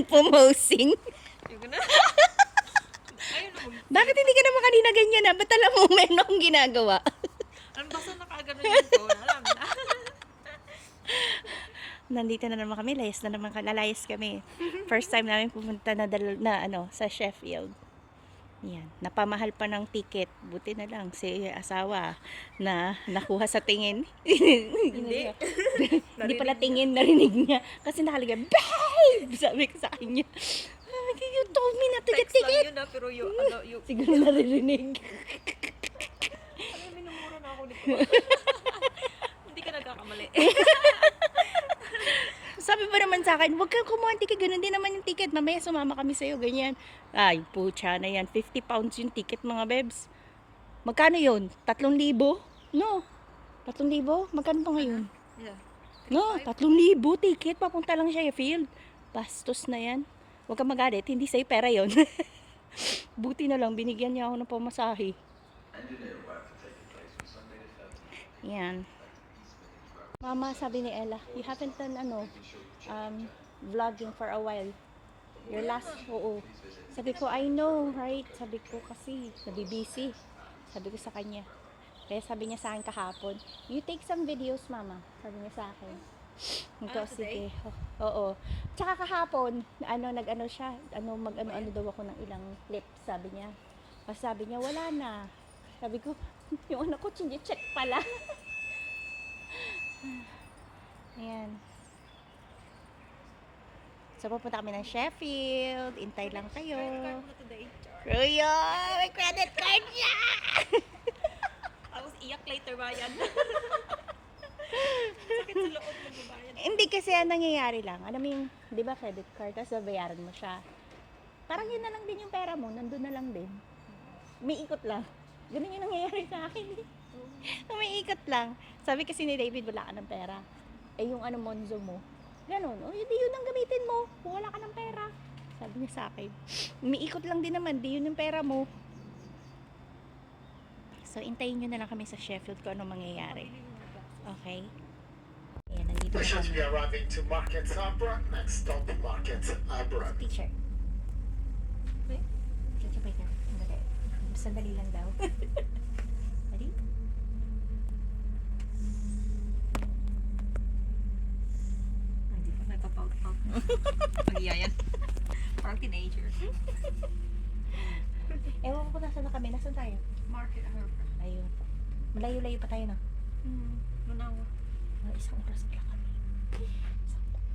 pumosing. Yung gano'n. Ayun na Bakit hindi ka naman kanina ganyan na? Ba't alam mo meron akong ginagawa? Ano basta nakagano yung ko? Alam na. Nandito na naman kami, lalayas kami. First time namin pumunta na sa Sheffield. Yan, napamahal pa ng ticket. Buti na lang si asawa na nakuha sa tingin. Hindi. Hindi pala tingin, narinig niya. Kasi nakaliga, babe! Sabi ko sa kanya. You told me not to get Text lang ticket. yun na, pero yung Siguro naririnig. ano, minumura na ako nito. Hindi ka nagkakamali. Sabi ba naman sa akin, huwag kang kumuha ng ticket, ganun din naman yung ticket. Mamaya sumama kami sa'yo, ganyan. Ay, pucha na yan. 50 pounds yung ticket, mga bebs. Magkano yun? 3,000? No. 3,000? Magkano pa ngayon? Yeah. No, 3,000 ticket. Papunta lang siya Sheffield. Bastos na yan. Huwag kang magalit, hindi sa'yo pera yon. Buti na lang, binigyan niya ako ng pamasahe. Yan. Mama, sabi ni Ella, you haven't done vlogging for a while. Your last, oo. Sabi ko, I know, right? Sabi ko kasi, nabibisi. Sabi ko sa kanya. Kaya sabi niya sa akin kahapon, you take some videos, Mama. Sabi niya sa akin. Ito, sige. Oo. Tsaka kahapon, nag-ano siya, mag-ano daw ako ng ilang clips, sabi niya. Kasi sabi niya, wala na. Sabi ko, yung anak ko, check pala. Ayan. So, pupunta kami ng Sheffield. Intay lang kayo. Credit card mo today. Ruyo! May credit card niya! Tapos iyak later bayan. Sakit sa loob mo bayan. Hindi kasi ang nangyayari lang. Alam mo yung, di ba, credit card, tapos babayaran mo siya. Parang yun na lang din yung pera mo. Nandun na lang din. May ikot lang. Ganun yung nangyayari sa akin. May ikot lang. Sabi kasi ni David, wala ka ng pera. Eh yung Monzo mo, ganun. O, hindi yun ang gamitin mo. Kung wala ka ng pera. Sabi niya sa akin. May ikot lang din naman. Di yun yung pera mo. So, intayin nyo na lang kami sa Sheffield kung ano mangyayari. Okay? Ayan, nandito We na should kami. be arriving to Market Abra. Next stop, Market Abra. Teacher. Wait. Teacher, wait na. Sandali. Sandali lang daw. Ready? Hindi pa nagpapaut-out. Magiyayan. Parang teenager. Ewan ko nasa na kami. Nasaan tayo? Market Harbor. Ayun. Malayo-layo pa tayo, no? Manawa. Isang oras pala kami. Isang oras.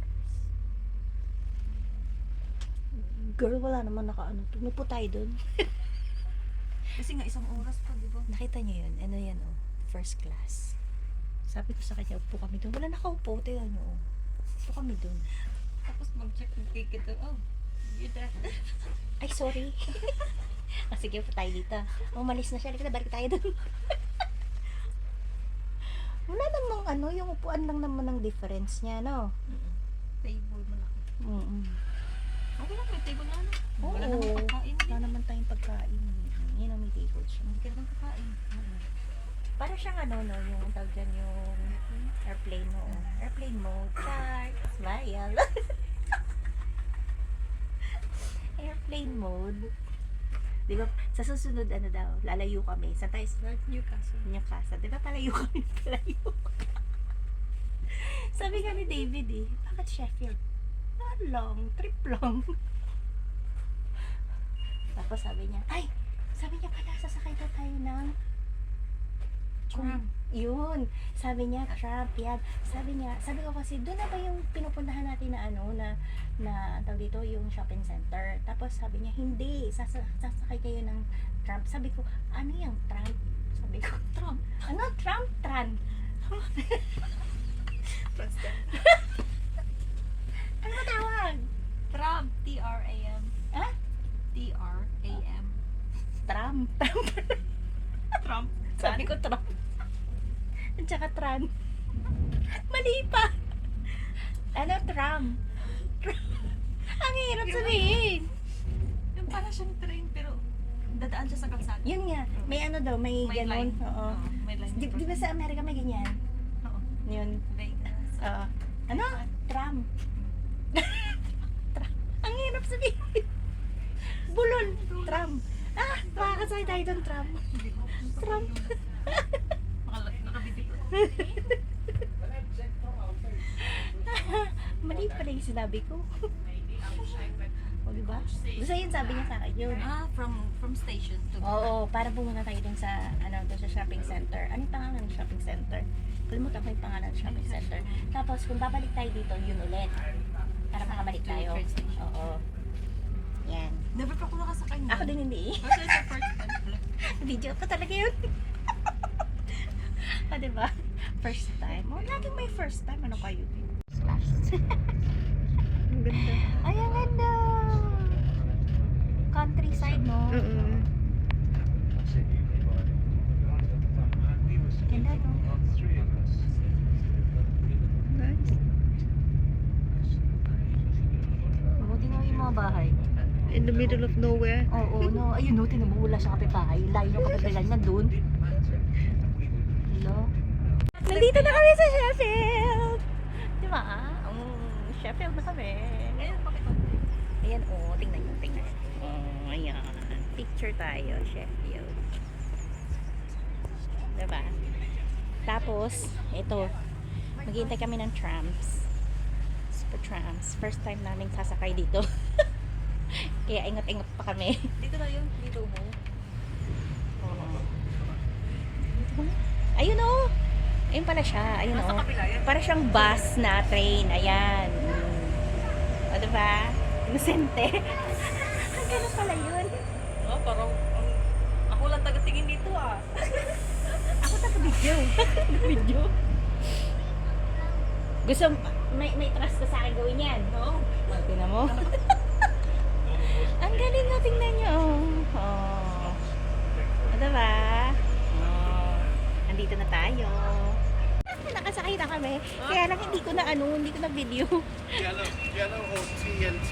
Girl, wala naman nakaano. Tumupo tayo dun. Kasi nga isang oras pa, di ba? Nakita niyo yun? Ano yan, oh? First class. Sabi ko sa kanya, upo kami dun. Wala nakaupo. Tingnan niyo, oh. Upo kami dun. Tapos mag-check ng ticket. Oh, you that. Ay, sorry. Sige, upo tayo dito. Umalis na siya. Balik tayo dun. Wala namang yung upuan lang naman ng difference niya, no? Table mo lang. Okay lang, may table na ano. Oo. Wala namang pagkain. Wala naman tayong pagkain. Yun ang may table siya. Hindi ka naman kakain. Para siyang yung tawag dyan yung airplane mo. Airplane mode. Chart. Smile. Airplane mode. Di ba, sa susunod daw, lalayo kami. Saan tayo? Newcastle. Newcastle. Di ba palayo kami? Palayo. Sabi nga ni David bakit Sheffield? Long, trip long. Tapos sabi niya pala, sasakay daw tayo ng Tram. Yun. Sabi niya, tram, yan. Sabi ko kasi, doon na ba yung pinupuntahan natin na tawag dito, yung shopping center. Tapos sabi niya, hindi, sasakay kayo ng tram. Sabi ko, ano yung tram? Sabi ko, tram. Ano? Tram? Tran. Ano ba tawag? Tram. T-R-A-M. Ha? T-R-A-M. Tram. Tram. Sabi ko, tram. At saka tran. Mali pa. Ano, tram? Ang hirap sabihin. Yung para siyang train, pero dadaan siya sa kalsada. Yun nga, may may May ganon. line. Oo. May line. Di ba sa Amerika may ganyan? Oo. Yun. Vegas. Oo. Ano? Tram. Tram. Ang hirap sabihin. Bulol. Tram. Ah, makakasakay tayo doon, tram. Tram. Nakabiti ko. Mali pala yung sinabi ko. O, diba? Gusto yun, sabi niya sa akin yun. Ah, from station to... Oo, para pumunta tayo dun sa, dun sa shopping center. Ano yung pangalan ng shopping center? Kalimutan ko yung pangalan ng shopping center. Tapos, kung babalik tayo dito, yun ulit. Para makabalik tayo. Oo. Yan. Never pa ako nakasakay niya. Ako din hindi. Kasi sa first time pala. Video pa talaga yun. O, diba? First time. Oh, laging may first time. Ano kayo? Ang ganda. Ay, ang ganda! Countryside, no? Ganda, no? Nice. Buti nga yung mga bahay. In the middle of nowhere. Oo, no. Ayun, no. Tinan mo, wala siyang kapitbahay. Layo yung kapitbahay niya doon. Hello? Nandito na kami sa Sheffield! Di ba? Sheffield na kami. Ngayon, bakit ako? Ayan, oh. Tingnan nyo, tingnan. Oh, ayan. Picture tayo, Sheffield. Diba? Tapos, ito. Maghihintay kami ng trams. Super trams. First time namin sasakay dito. Kaya ingat-ingat pa kami. Dito na yun. Dito mo. Ayun oh. Ayun pala siya. Ayun Nasa oh. kabila yan. Para siyang bus na train. Ayan. O diba? Inosente. Ang gano'n pala yun. Oh, parang... ako lang taga-tingin dito ah. Ako taga-video. Video. Gusto, may trust ka sa akin gawin yan. No? Tingnan mo. Ang galing na, tingnan nyo. Oh. O diba? Oh. Andito na tayo. Nakasakay na kami. Kaya lang hindi ko na video. Yellow or TNT?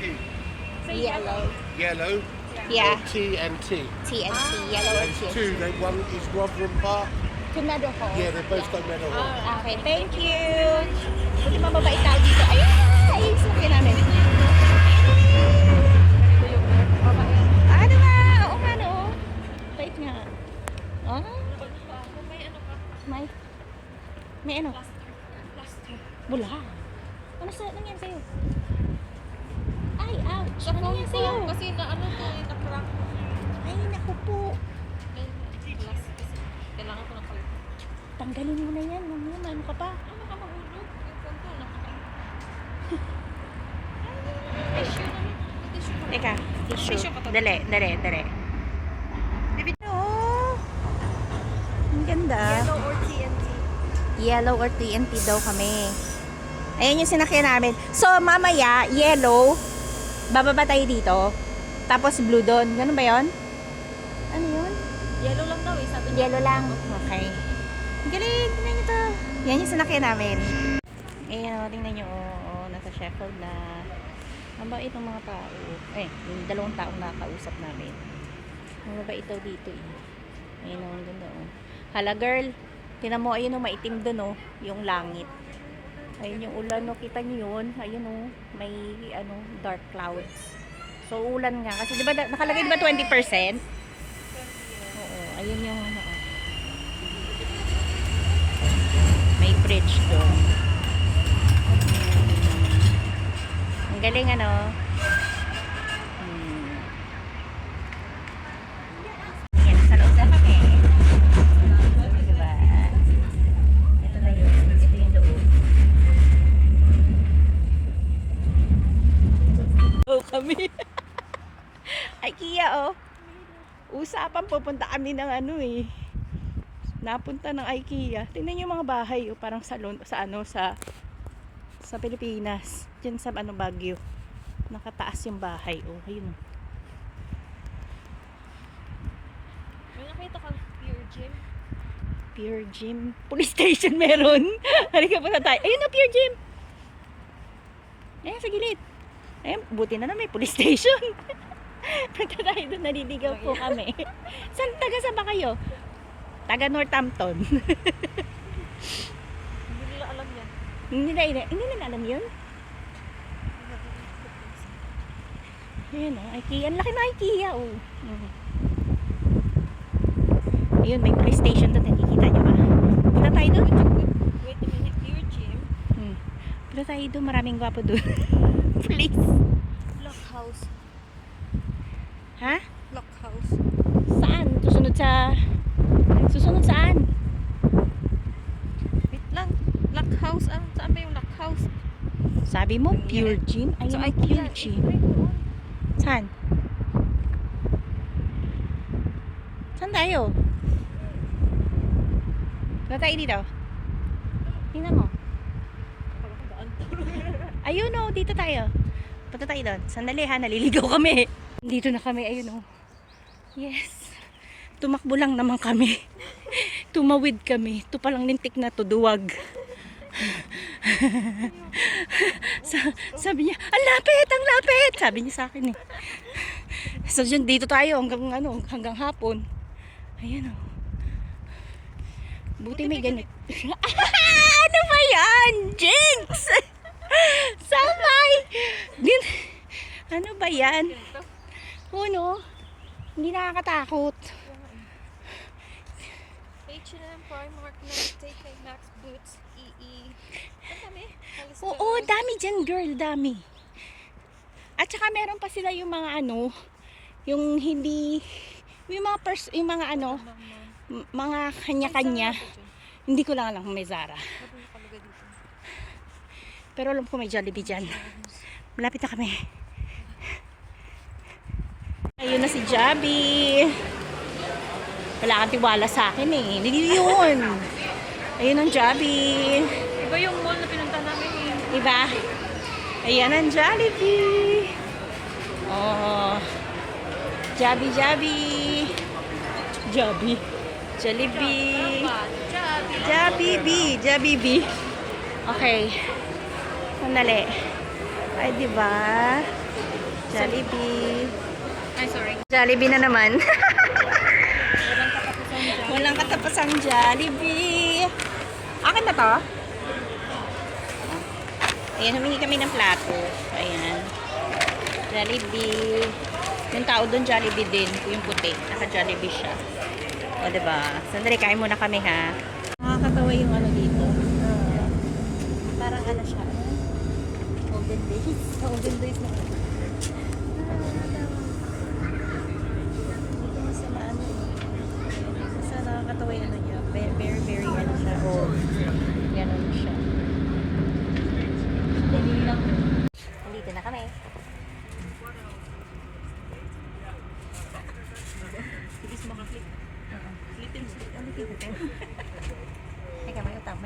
Yellow. Yellow Yeah. or TNT? TNT. Yellow or There's TNT. two. One is Rotherham Park. To Meadowhall. Yeah, they both got Meadow Hall. Okay, thank you. Buti mababait tayo dito. Ayun! Ayun, suki namin. Ano ba? Oo nga, no? Bait nga. Oh? May ano ka? May ano? Plaster. Bula. Ano sa nangyari sa'yo? Ay, ouch. Sa Ano phone nangyari ko. sa'yo? Kasi na ano to, na-crack. Ay, naku po. Glass kasi. Kailangan ko ng palit. Tanggalin mo na yan. Mamaya, ano ka pa? Ano ka mahulog? Yung phone ko, tissue naman. May tissue pa. Teka, tissue. Tissue pa to. Dali. Oh, ang ganda. Yellow or TNT. Yellow or TNT daw kami. Ayan yung sinakyan namin. So, mamaya, yellow, bababa tayo dito. Tapos blue doon. Ganun ba yun? Ano yun? Yellow lang daw eh, sabi niya. Yellow lang. Okay. Ang galing. Tingnan nyo to. Yan yung sinakyan namin. Ayan, tingnan nyo. Oo, nasa Sheffield na. Ang bait ng mga tao. Yung dalawang taong nakakausap namin. Ang mabait daw dito eh. Ayun o, ang ganda o. Hala girl, tinan mo, ayun o, maitim dun o, yung langit. Ayun yung ulan o, kita nyo yun. Ayun o, may dark clouds. So ulan nga, kasi diba, nakalagay diba 20%? Oo, ayun yung may bridge doon. Ang galing ano. Yan, sa loob na kami. Diba? Ito na yun. Ito yung loob. Oh, kami. IKEA, oh. Usapan, pupunta kami ng napunta ng IKEA. Tingnan niyo yung mga bahay, oh, parang salon sa Pilipinas. Diyan sa Baguio. Nakataas yung bahay, oh. Ayun. May nakita kang Pure Gym. Pure Gym. Police station meron. Halika po na tayo. Ayun na, Pure Gym. Ayan, sa gilid. Ayan, buti na may police station. Punta tayo doon, naliligaw po kami. Taga ba kayo? Taga Northampton. Hindi nila alam yan. Hindi nila alam yun? Ayun o, IKEA. Ang laki na IKEA oh. Ayun, may police station doon. Nakikita nyo ba? Punta tayo doon. Wait a minute, dear Jim. Punta tayo doon. Maraming gwapo doon. Police. Lock house. Ha? Lock house. Saan? Susunod saan? Wait lang. Lock house. Saan ba yung lock house? Sabi mo, Pure Gin? Ayun, So, Pure IKEA. Gin. Saan? Saan tayo? Punta tayo dito. Tingnan mo. Ayun o, dito tayo. Punta tayo doon. Sandali ha, naliligaw kami. Dito na kami, ayun o. Yes. Tumakbo lang naman kami. Tumawid kami. Ito palang lintik na to, duwag. Sabi niya, ang lapit, ang lapit. Sabi niya sa akin eh. So dito tayo hanggang hapon. Ayan o. Buti may ganit. Ano ba yan? Jinx! Samay! Ano ba yan? Ano? Hindi nakakatakot. H&M, Primark, Nike, Max, Boots, EE. Ang dami. Oo, dami dyan girl, dami. At saka meron pa sila yung mga yung hindi, yung mga mga kanya-kanya. Hindi ko lang alam kung may Zara. Pero alam ko may Jollibee dyan. Malapit na kami. Ayun na si Jabi. Wala kang tiwala sa akin eh. Hindi yun. Ayun ang Jabi. Iba yung mall na pinunta namin eh. Diba? Ayan ang Jollibee. Oh. Jabi. Jollibee. Jollibee. Okay. Sandali. Ay, diba? Jollibee. Ay, sorry. Jollibee na naman. Walang katapusang Jollibee. Akin na to? Ayan, humingi kami ng plato. Ayan. Jollibee. Yung tao doon, Jollibee din. Yung puti. Naka-Jollibee siya. O, diba? Sandali, kain muna kami, ha? Nakakatawa yung dito. Parang siya. Olden days. Olden days na. Dito sa Basta nakakatawa yung niya. Very, very, very siya. Old. Ganon siya. Nandito na kami. Bilis makaklik. Slitin. Teka, may utang.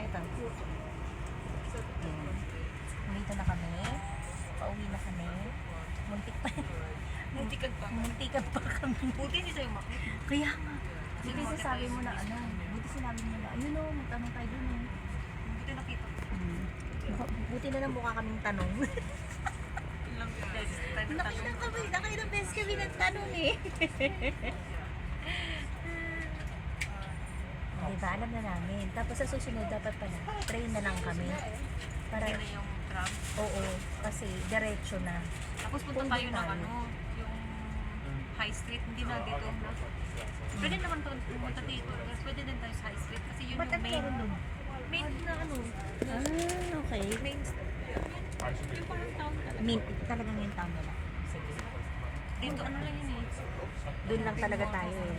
Nandito na kami. Pauwi na kami. Muntikan pa kami. Buti hindi tayo makit. Kaya nga. Buti sasabi mo na buti sinabi mo na, ayun o, magtanong tayo dun eh. Buti nakita. Buti na lang mukha kaming tanong. Ilang beses tayo natanong. Nakailang beses kami nagtanong eh. Diba, alam na namin. Tapos sa susunod dapat pala, train na lang kami. Para, Yun na yung tram. oo, kasi diretso na. Tapos punta tayo ng yung High Street. Hindi na dito. Pwede naman pumunta dito. Pwede din tayo sa High Street. Kasi yun yung main na Okay. main yung parang town talaga. Talagang yung town nila. Sige. Dito ano lang yun eh. Doon lang talaga tayo eh.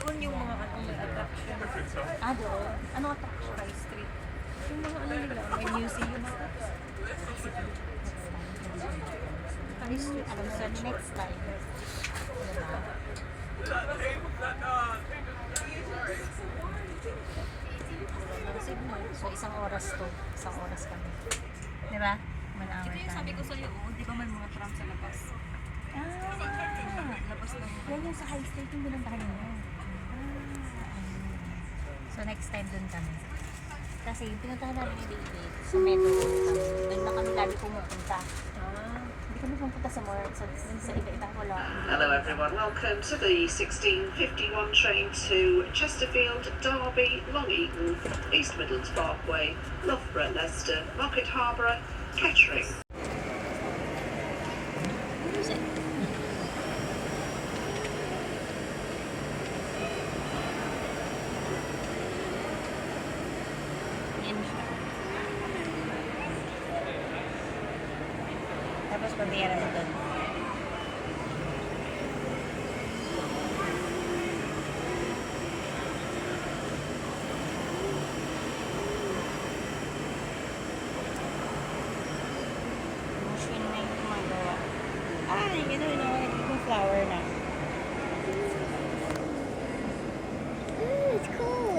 Doon yung mga may attraction. Doon? Ano attraction? High Street. Yung mga nila, may museum. High Street. Alam mo, next time. So, isang oras to. Isang oras kami. Diba? 1 hour Ito yung sabi ko sa'yo, di ba may mga tram sa labas? Labas ng Yan yung sa High Street yung binuntahan mo. So, next time dun kami. Kasi yung pinuntahan namin ni Baby, sa Metro doon na kami lagi pumupunta. Hindi kami pumunta sa more, sa iba-ibang kolong. Hello everyone, welcome to the 1651 train to Chesterfield, Derby, Long Eaton, East Midlands Parkway, Loughborough, Leicester, Market Harborough, Kettering. Premiere mo doon. Machine na yung gumagawa. Ay, gano'n na. Nagiging flower na. Ooh, it's cool.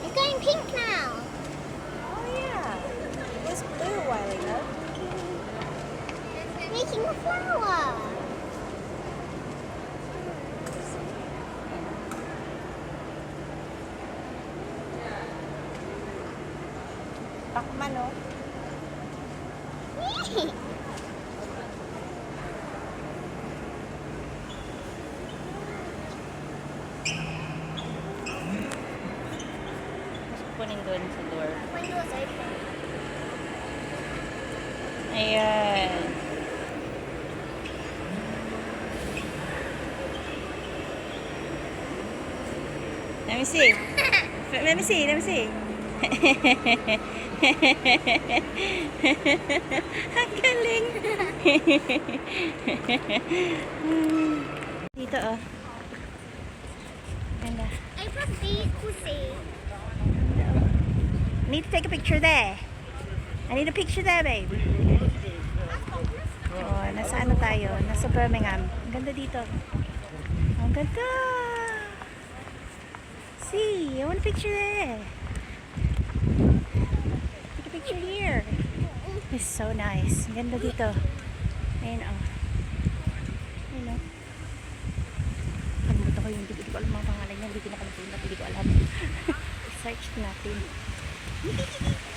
It's going pink now. Oh yeah. It was blue a while ago. Making a flower. Pakman, oh. Mas kukunin doon sa door. Window is open. Ayan. Let me see. Let me see. Let me see. Ang galing. Dito, oh. Ganda. I put these pussy. I need to take a picture there. I need a picture there, babe. Oh, nasa ano tayo? Nasa Birmingham. Ang ganda dito. Ang ganda. See, I want a picture there. Take a picture here. It's so nice. Ang ganda dito. Ayun, oh. Ayun, oh. Kalimutan ko yung hindi ko alam mga pangalan niya. Hindi ko nakalimutan. Hindi ko alam. Search natin.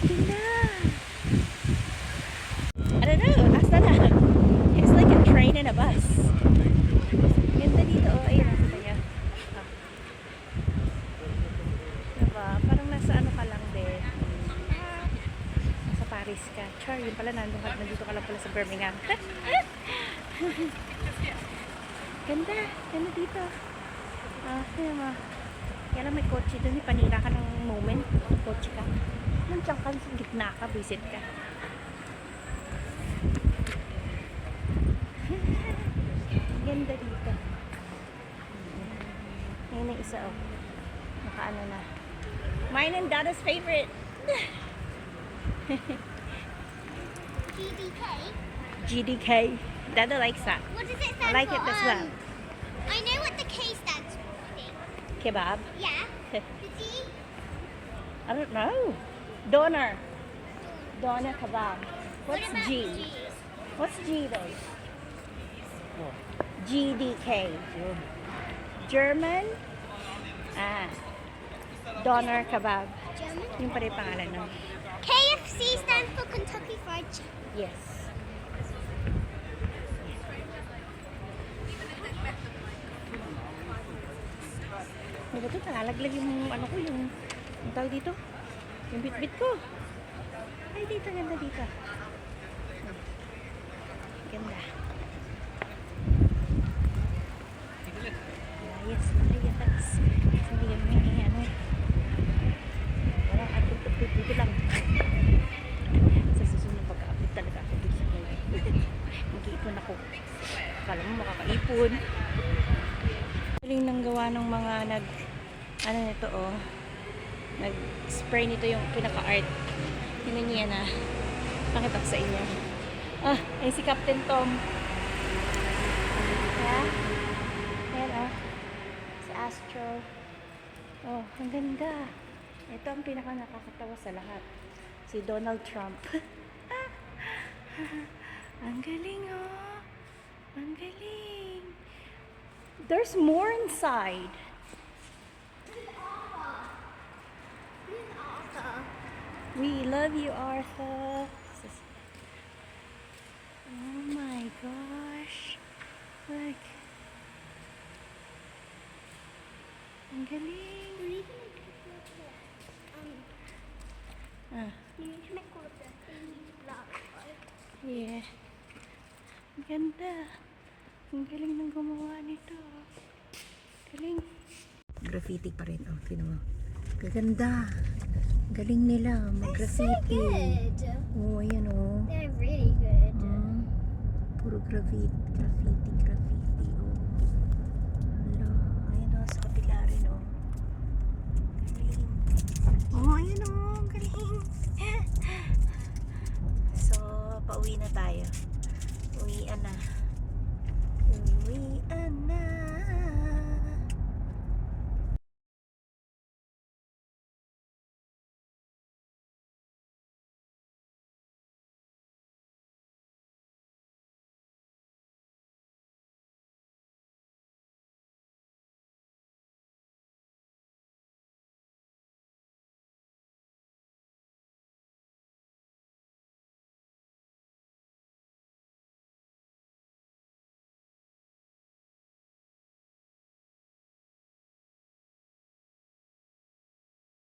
Ganda. I don't know. Asa na? It's like a train and a bus. Ganda dito. Oh, ayun. Nakita niya. Ah. Diba? Parang nasa ano ka lang din. Nasa Paris ka. Char, yun pala. Nandito ka lang pala sa Birmingham. Ganda. Ganda dito. Ah, yun mo. Kaya lang may kotse doon. Panira ka ng moment. Kotse ka. Nandiyan ka sa gitna ka. Visit ka. Ganda dito. Ayun ang isa, oh. Nakaano na. Mine and Dada's favorite. GDK. GDK. Dada likes that. What does it I stand like for? it as well. I know what the K stands for, I think. Kebab. Yeah. The D? I don't know. Doner. Doner kebab. What What's about G? the G? What's G though? GDK. German? Ah. Doner kebab. German? Yung pala yung pangalan nun. KFC stands for Kentucky Fried Chicken. Yes. Ano ba ito? Nalalaglag yung ano ko, yung tawag dito. Yung bit-bit ko. Ay, dito, ganda dito. Ganda. Layas, layas. Hindi yung may ano. Walang atupit dito lang. Sa susunod pagka-upit talaga ako dito. Mag-iipon ako. Akala mo makakaipon. Galing nang gawa ng mga ano nito, oh. Nag-spray nito yung pinaka-art. Tingnan niyo yan, ah. Pakita ko sa inyo. Ah, ay si Captain Tom. Yeah? Ayan, ah. Si Astro. Oh, ang ganda. Ito ang pinaka nakakatawa sa lahat. Si Donald Trump. Ang galing, oh. Ang galing. There's more inside. We love you, Arthur. Galing. Ah, You can make all of the black. yeah. Ang ganda. Ang galing ng gumawa nito. Galing. Graffiti pa rin. Oh, tingnan mo. Gaganda. Galing nila mag-graffiti. Oh, ayan oh. They're really good. Puro graffiti. Oh. Hala. Ayan oh, sa kabila rin oh. Galing. Oh, ayan oh. Galing. So, pauwi na tayo. Uwian na.